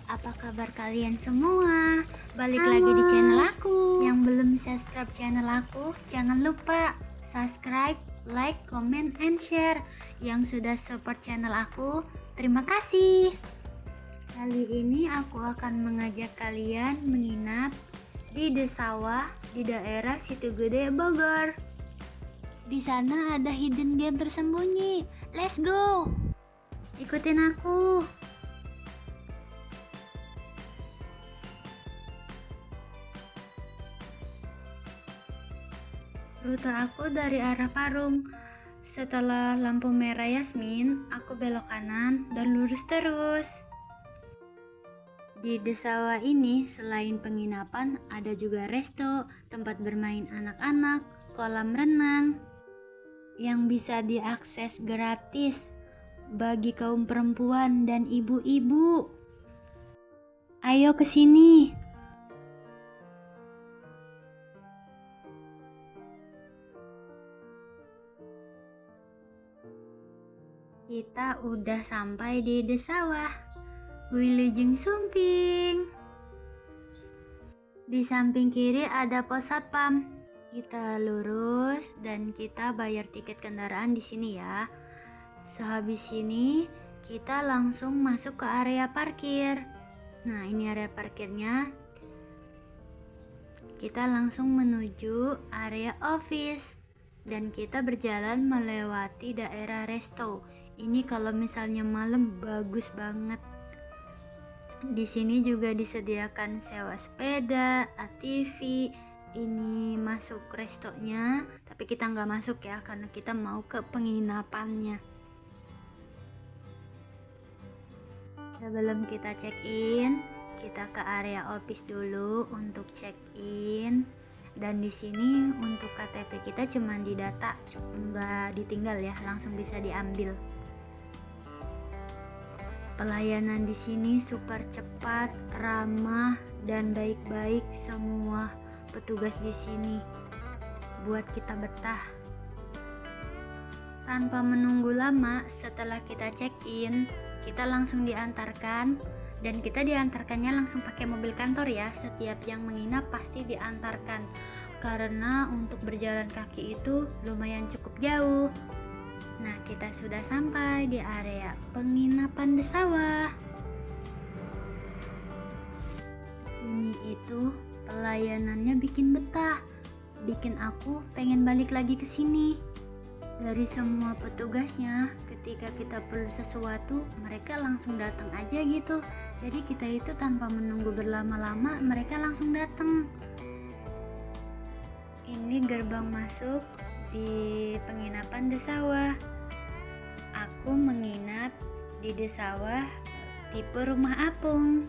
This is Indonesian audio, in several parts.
apa kabar kalian semua? Balik lagi di channel aku. Yang belum subscribe channel aku, jangan lupa subscribe, like, comment, and share. Yang sudah support channel aku, terima kasih. Kali ini aku akan mengajak kalian menginap di Desawah di daerah Situgede, Bogor. Di sana ada hidden game tersembunyi. Let's go! Ikutin aku. Rute aku dari arah Parung. Setelah lampu merah Yasmin, aku belok kanan dan lurus terus. Di Desawa ini selain penginapan ada juga resto, tempat bermain anak-anak, kolam renang yang bisa diakses gratis bagi kaum perempuan dan ibu-ibu. Ayo ke sini. Kita udah sampai di Desawah, Wilujeng Sumping. Di samping kiri ada pos satpam. Kita lurus dan kita bayar tiket kendaraan di sini ya. Sehabis ini kita langsung masuk ke area parkir. Nah, ini area parkirnya. Kita langsung menuju area office dan kita berjalan melewati daerah resto. Ini kalau misalnya malam bagus banget. Di sini juga disediakan sewa sepeda, ATV. Ini masuk restonya, tapi kita nggak masuk ya karena kita mau ke penginapannya. Sebelum kita check in, kita ke area office dulu untuk check in. Dan di sini untuk KTP kita cuma didata, nggak ditinggal ya, langsung bisa diambil. Pelayanan di sini super cepat, ramah, dan baik-baik semua petugas di sini. Buat kita betah. Tanpa menunggu lama, setelah kita check-in, kita langsung diantarkan. Dan kita diantarkannya langsung pakai mobil kantor ya. Setiap yang menginap pasti diantarkan. Karena untuk berjalan kaki itu lumayan cukup jauh. Nah, kita sudah sampai di area penginapan Desawah. Sini itu pelayanannya bikin betah, bikin aku pengen balik lagi ke sini. Dari semua petugasnya, ketika kita perlu sesuatu, mereka langsung datang aja gitu. Jadi kita itu tanpa menunggu berlama-lama, mereka langsung datang. Ini gerbang masuk di penginapan Desawah. Aku menginap di Desawah tipe rumah apung.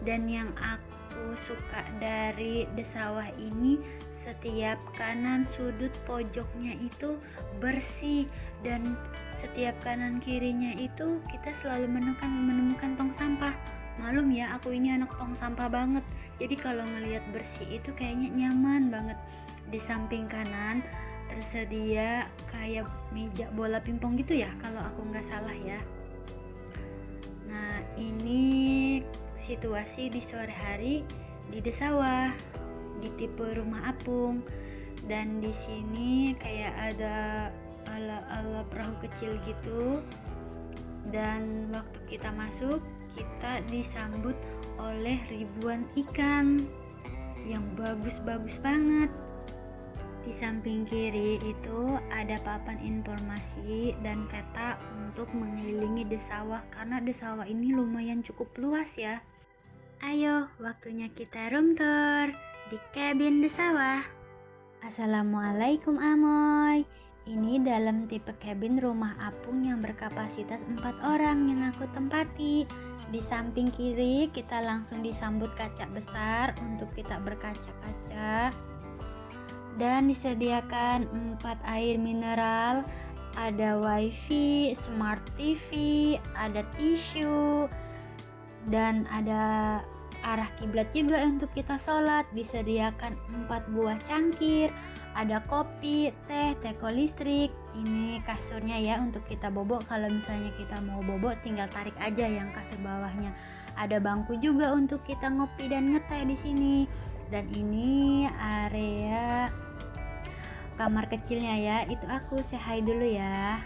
Dan yang aku suka dari Desawah ini, setiap kanan sudut pojoknya itu bersih, dan setiap kanan kirinya itu kita selalu menemukan tong sampah. Malum ya, aku ini anak tong sampah banget. Jadi kalau ngelihat bersih itu kayaknya nyaman banget. Di samping kanan tersedia kayak meja bola pingpong gitu ya, kalau aku nggak salah ya. Nah, ini situasi di sore hari di Desawah di tipe rumah apung. Dan di sini kayak ada ala-ala perahu kecil gitu. Dan waktu kita masuk, kita disambut oleh ribuan ikan yang bagus-bagus banget. Di samping kiri itu ada papan informasi dan peta untuk mengelilingi Desawah, karena Desawah ini lumayan cukup luas ya. Ayo, waktunya kita room tour di cabin Desawah. Assalamualaikum Amoy. Ini dalam tipe cabin rumah apung yang berkapasitas 4 orang yang aku tempati. Di samping kiri kita langsung disambut kaca besar untuk kita berkaca-kaca. Dan disediakan 4 air mineral, ada wifi, smart TV, ada tisu, dan ada arah kiblat juga untuk kita sholat. Disediakan 4 buah cangkir, Ada kopi, teh, teko listrik. Ini kasurnya ya untuk kita bobok. Kalau misalnya kita mau bobok tinggal tarik aja yang kasur bawahnya. Ada bangku juga untuk kita ngopi dan ngeteh di sini. Dan ini area kamar kecilnya ya. Itu aku say hi dulu ya.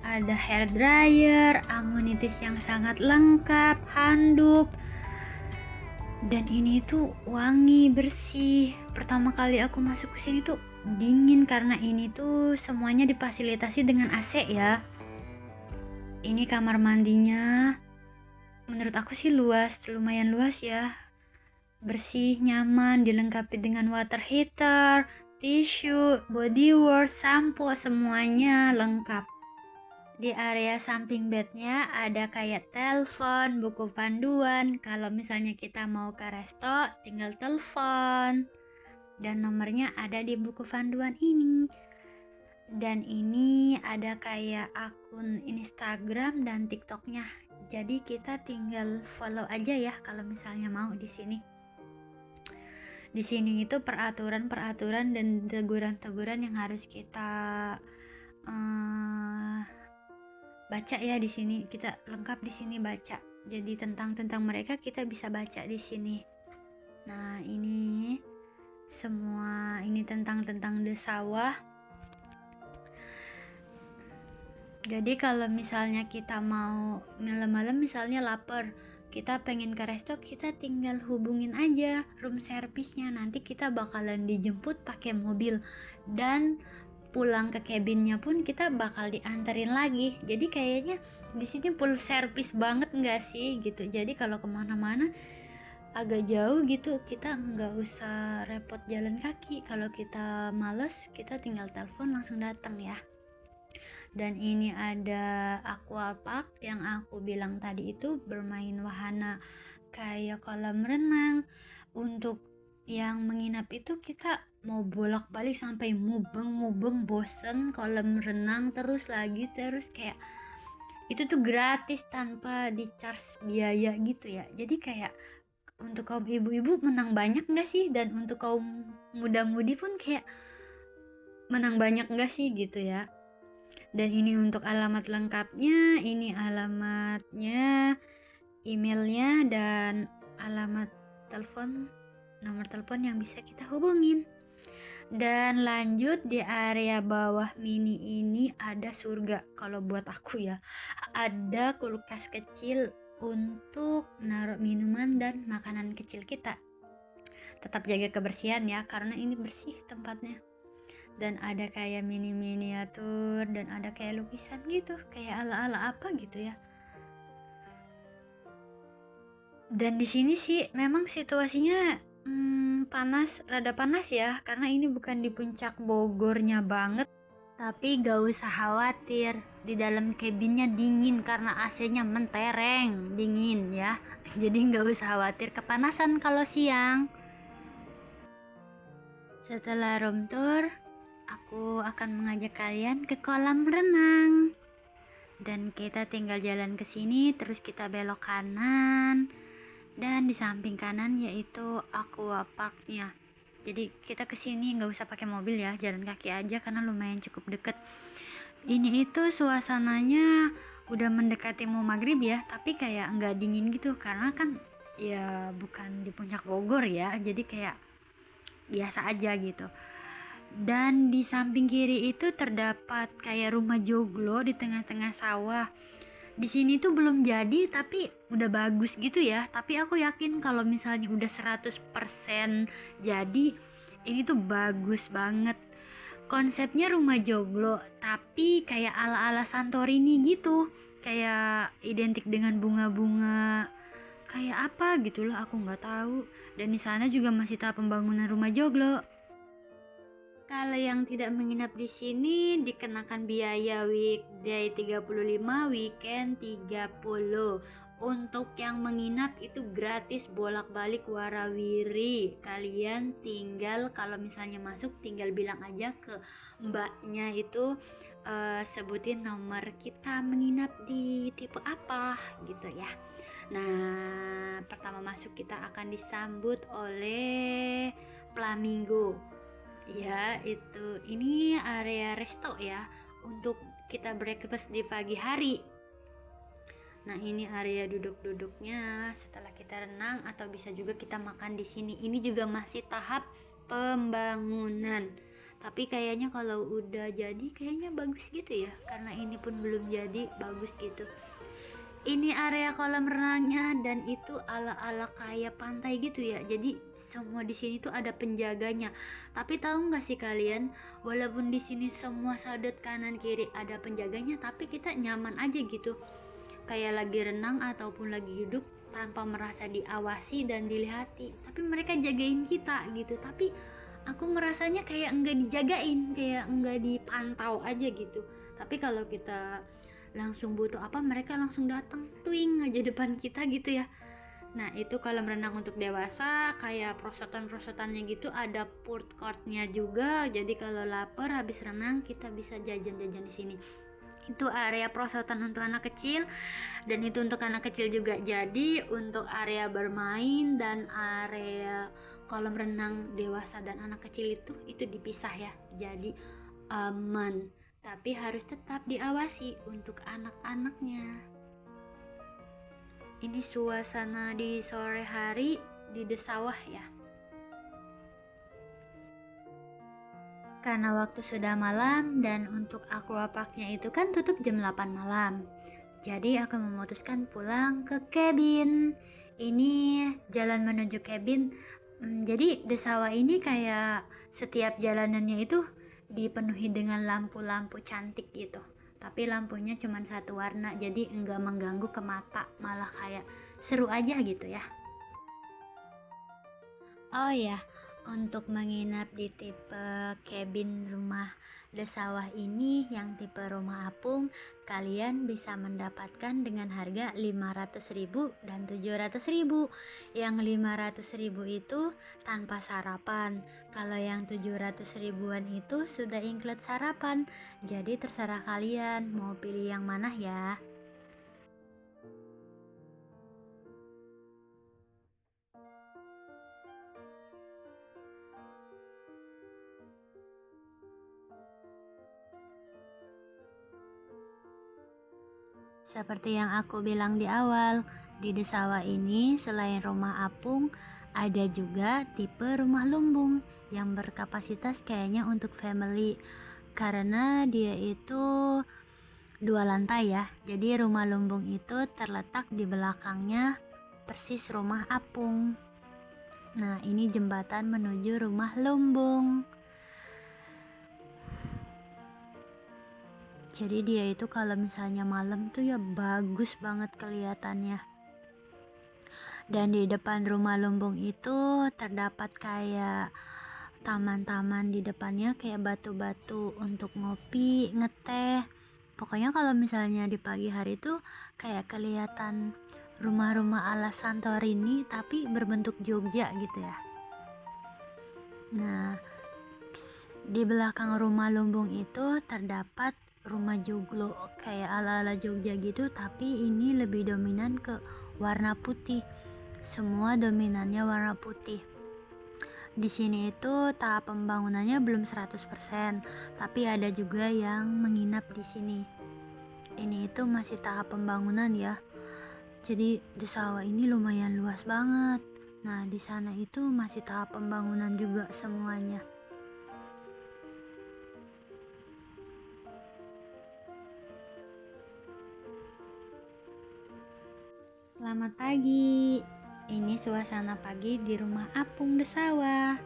Ada hair dryer, amenities yang sangat lengkap, handuk. Dan ini tuh wangi, bersih. Pertama kali aku masuk ke sini tuh dingin karena ini tuh semuanya difasilitasi dengan AC ya. Ini kamar mandinya. Menurut aku sih luas, lumayan luas ya. Bersih, nyaman, dilengkapi dengan water heater, tisu, body wash, sampo, semuanya lengkap. Di area samping bednya ada kayak telepon, buku panduan. Kalau misalnya kita mau ke resto, tinggal telepon. Dan nomornya ada di buku panduan ini. Dan ini ada kayak akun Instagram dan TikToknya. Jadi kita tinggal follow aja ya kalau misalnya mau di sini. Di sini itu peraturan-peraturan dan teguran-teguran yang harus kita baca ya. Di sini kita lengkap, di sini baca. Jadi tentang mereka kita bisa baca di sini. Nah, ini semua ini tentang Desa-Sawah. Jadi kalau misalnya kita mau malam-malam misalnya lapar, kita pengen ke resto, kita tinggal hubungin aja room service-nya. Nanti kita bakalan dijemput pakai mobil dan pulang ke cabinnya pun kita bakal dianterin lagi. Jadi kayaknya di sini full service banget nggak sih gitu. Jadi kalau kemana-mana agak jauh gitu kita nggak usah repot jalan kaki. Kalau kita males kita tinggal telepon langsung datang ya. Dan ini ada aqua park yang aku bilang tadi, itu bermain wahana kayak kolam renang. Untuk yang menginap itu kita mau bolak-balik sampai mubeng bosen kolam renang terus kayak itu tuh gratis tanpa di charge biaya gitu ya. Jadi kayak untuk kaum ibu-ibu menang banyak nggak sih, dan untuk kaum muda-mudi pun kayak menang banyak nggak sih gitu ya. Dan ini untuk alamat lengkapnya, ini alamatnya, emailnya, dan alamat telepon, nomor telepon yang bisa kita hubungin. Dan lanjut di area bawah mini ini ada surga kalau buat aku ya. Ada kulkas kecil untuk naruh minuman dan makanan kecil kita. Tetap jaga kebersihan ya, karena ini bersih tempatnya. Dan ada kayak mini miniatur dan ada kayak lukisan gitu, kayak ala-ala apa gitu ya. Dan di sini sih memang situasinya rada panas ya, karena ini bukan di puncak Bogornya banget. Tapi gak usah khawatir, di dalam cabinnya dingin karena AC-nya mentereng, dingin ya. Jadi gak usah khawatir kepanasan kalau siang. Setelah room tour, aku akan mengajak kalian ke kolam renang. Dan kita tinggal jalan ke sini, terus kita belok kanan. Dan di samping kanan yaitu aqua parknya. Jadi kita kesini nggak usah pakai mobil ya, jalan kaki aja karena lumayan cukup deket. Ini itu suasananya udah mendekati mau maghrib ya, tapi kayak nggak dingin gitu karena kan ya bukan di puncak Bogor ya, jadi kayak biasa aja gitu. Dan di samping kiri itu terdapat kayak rumah joglo di tengah-tengah sawah. Di sini tuh belum jadi tapi udah bagus gitu ya. Tapi aku yakin kalau misalnya udah 100% jadi, ini tuh bagus banget. Konsepnya rumah joglo tapi kayak ala-ala Santorini gitu. Kayak identik dengan bunga-bunga. Kayak apa gitu loh, aku nggak tahu. Dan di sana juga masih tahap pembangunan rumah joglo. Kalau yang tidak menginap di sini dikenakan biaya weekday 35, weekend 30. Untuk yang menginap itu gratis bolak-balik warawiri. Kalian tinggal kalau misalnya masuk tinggal bilang aja ke mbaknya itu, sebutin nomor kita menginap di tipe apa gitu ya. Nah, pertama masuk kita akan disambut oleh flamingo. Ya, itu. Ini area resto ya, untuk kita breakfast di pagi hari. Nah, ini area duduk-duduknya setelah kita renang, atau bisa juga kita makan di sini. Ini juga masih tahap pembangunan. Tapi kayaknya kalau udah jadi kayaknya bagus gitu ya, karena ini pun belum jadi, bagus gitu. Ini area kolam renangnya, dan itu ala-ala kayak pantai gitu ya. Jadi semua di sini tuh ada penjaganya. Tapi tahu nggak sih kalian, walaupun di sini semua sudut kanan kiri ada penjaganya, tapi kita nyaman aja gitu. Kayak lagi renang ataupun lagi duduk tanpa merasa diawasi dan dilihati. Tapi mereka jagain kita gitu. Tapi aku merasanya kayak enggak dijagain, kayak enggak dipantau aja gitu. Tapi kalau kita langsung butuh apa, mereka langsung datang twing aja depan kita gitu ya. Nah, itu kolam renang untuk dewasa, kayak prosotan-prosotannya gitu, ada food courtnya juga. Jadi kalau lapar habis renang kita bisa jajan-jajan di sini. Itu area prosotan untuk anak kecil, dan itu untuk anak kecil juga. Jadi untuk area bermain dan area kolam renang dewasa dan anak kecil itu dipisah ya. Jadi aman, tapi harus tetap diawasi untuk anak-anaknya. Ini suasana di sore hari di Desawah ya. Karena waktu sudah malam dan untuk aquaparknya itu kan tutup jam 8 malam. Jadi aku memutuskan pulang ke cabin. Ini jalan menuju cabin. Jadi Desawa ini kayak setiap jalanannya itu dipenuhi dengan lampu-lampu cantik gitu. Tapi lampunya cuma satu warna, jadi enggak mengganggu ke mata, malah kayak seru aja gitu ya. Oh ya, untuk menginap di tipe cabin rumah Desawah ini yang tipe rumah apung, kalian bisa mendapatkan dengan harga 500.000 dan 700.000. Yang 500.000 itu tanpa sarapan. Kalau yang 700 ribuan itu sudah include sarapan. Jadi terserah kalian mau pilih yang mana ya. Seperti yang aku bilang di awal, di Desawa ini selain rumah apung, ada juga tipe rumah lumbung yang berkapasitas kayaknya untuk family. Karena dia itu 2 lantai ya. Jadi rumah lumbung itu terletak di belakangnya persis rumah apung. Nah, ini jembatan menuju rumah lumbung. Jadi dia itu kalau misalnya malam tuh ya bagus banget kelihatannya. Dan di depan rumah lumbung itu terdapat kayak taman-taman di depannya, kayak batu-batu untuk ngopi, ngeteh. Pokoknya kalau misalnya di pagi hari itu kayak kelihatan rumah-rumah ala Santorini tapi berbentuk Jogja gitu ya. Nah, di belakang rumah lumbung itu terdapat rumah joglo kayak ala-ala Jogja gitu, tapi ini lebih dominan ke warna putih. Semua dominannya warna putih. Di sini itu tahap pembangunannya belum 100%, tapi ada juga yang menginap di sini. Ini itu masih tahap pembangunan ya. Jadi di sawah ini lumayan luas banget. Nah, di sana itu masih tahap pembangunan juga semuanya. Selamat pagi. Ini suasana pagi di rumah apung Desawa.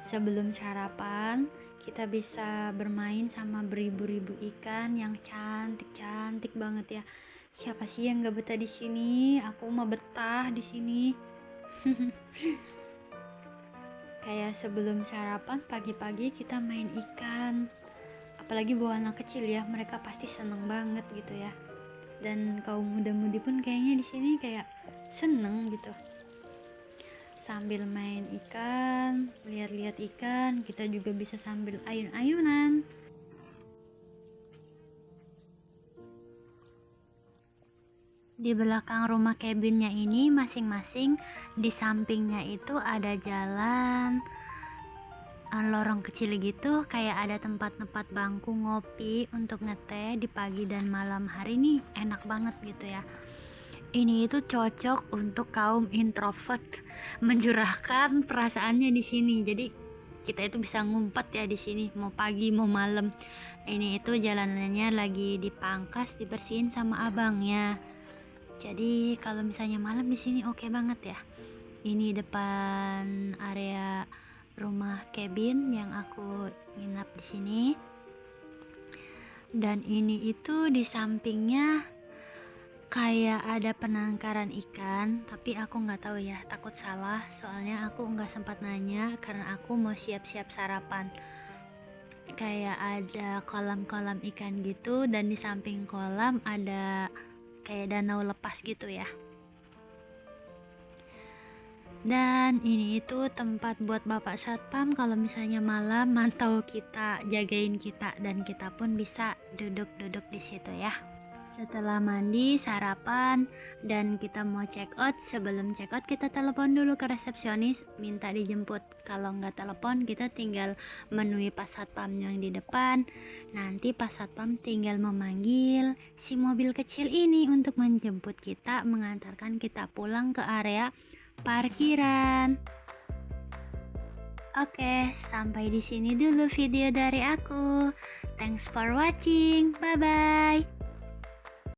Sebelum sarapan, kita bisa bermain sama beribu-ribu ikan yang cantik-cantik banget ya. Siapa sih yang gak betah di sini? Aku mah betah di sini. Kayak sebelum sarapan pagi-pagi kita main ikan. Apalagi bawa anak kecil ya, mereka pasti seneng banget gitu ya. Dan kaum muda-mudi pun kayaknya di sini kayak seneng gitu. Sambil main ikan, lihat-lihat ikan, kita juga bisa sambil ayun-ayunan. Di belakang rumah cabinnya ini masing-masing di sampingnya itu ada jalan. lorong kecil gitu, kayak ada tempat-tempat bangku ngopi untuk ngeteh di pagi dan malam hari nih, enak banget gitu ya. Ini itu cocok untuk kaum introvert, mencurahkan perasaannya di sini. Jadi kita itu bisa ngumpet ya di sini, mau pagi mau malam. Ini itu jalanannya lagi dipangkas, dibersihin sama abangnya. Jadi kalau misalnya malam di sini oke banget ya. Ini depan area rumah cabin yang aku nginap di sini. Dan ini itu di sampingnya kayak ada penangkaran ikan, tapi aku nggak tahu ya, takut salah soalnya aku nggak sempat nanya karena aku mau siap-siap sarapan. Kayak ada kolam-kolam ikan gitu, dan di samping kolam ada kayak danau lepas gitu ya. Dan ini itu tempat buat bapak satpam kalau misalnya malam mantau kita, jagain kita, dan kita pun bisa duduk-duduk di situ ya. Setelah mandi, sarapan, dan kita mau check out, sebelum check out kita telepon dulu ke resepsionis, minta dijemput. Kalau nggak telepon, kita tinggal menemui pas satpam yang di depan. Nanti pas satpam tinggal memanggil si mobil kecil ini untuk menjemput kita, mengantarkan kita pulang ke area parkiran. Oke, sampai di sini dulu video dari aku. Thanks for watching. Bye bye.